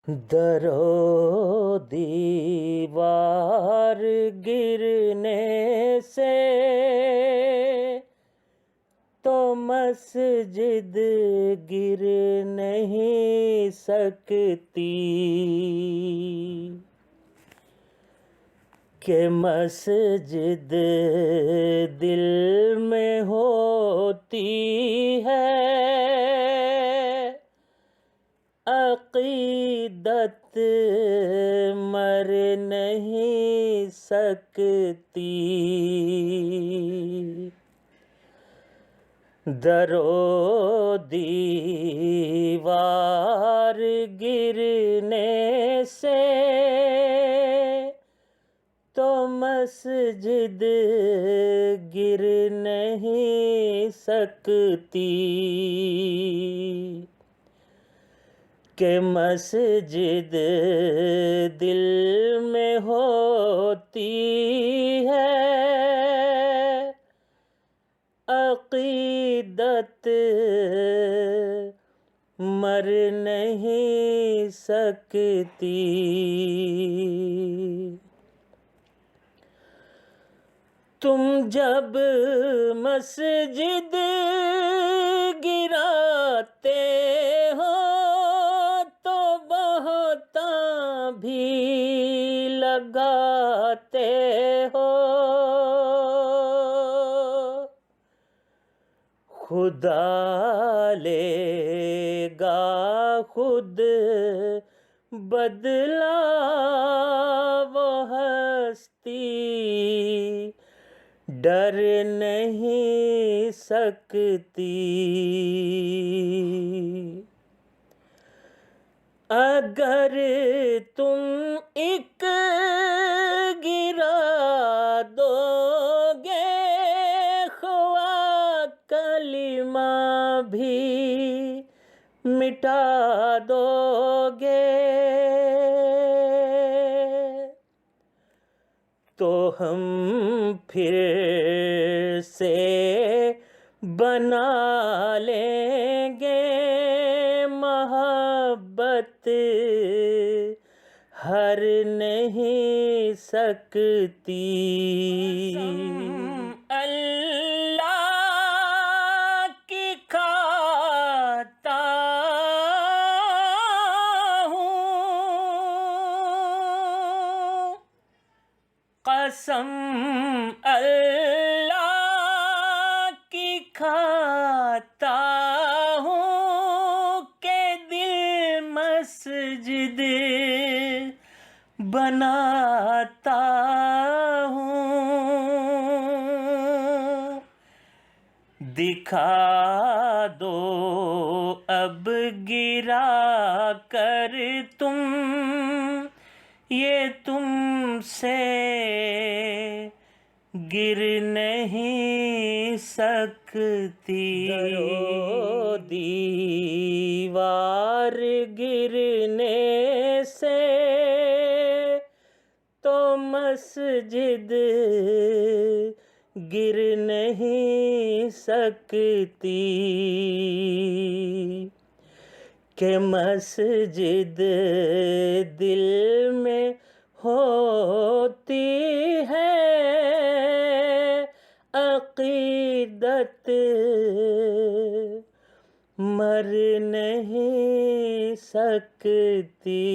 در و دیوار گرنے سے تو مسجد گر نہیں سکتی، کہ مسجد دل میں ہوتی ہے، عقیدت مر نہیں سکتی۔ در و دیوار گرنے سے تو مسجد گر نہیں سکتی، کہ مسجد دل میں ہوتی ہے، عقیدت مر نہیں سکتی۔ تم جب مسجد گراتے ہو تو بہتاں بھی لگاتے ہو، خدا لے گا خود بدلہ وہ ہستی، ڈر نہیں سکتی۔ اگر تم ایک گرا دو گے خواہ کلمہ بھی مٹا دو گے، تو ہم پھر سے بنا لیں گے محبت، ہر نہیں سکتی۔ اللہ کی کھاتا ہوں قسم، اللہ کی کھاتا ہوں کہ دل مسجد بناتا ہوں۔ دکھا دو اب گرا کر تم، یہ تم سے گر نہیں سکتی۔ در و دیوار گرنے سے تو مسجد گر نہیں سکتی، کہ مسجد دل میں ہوتی ہے، عقیدت مر نہیں سکتی۔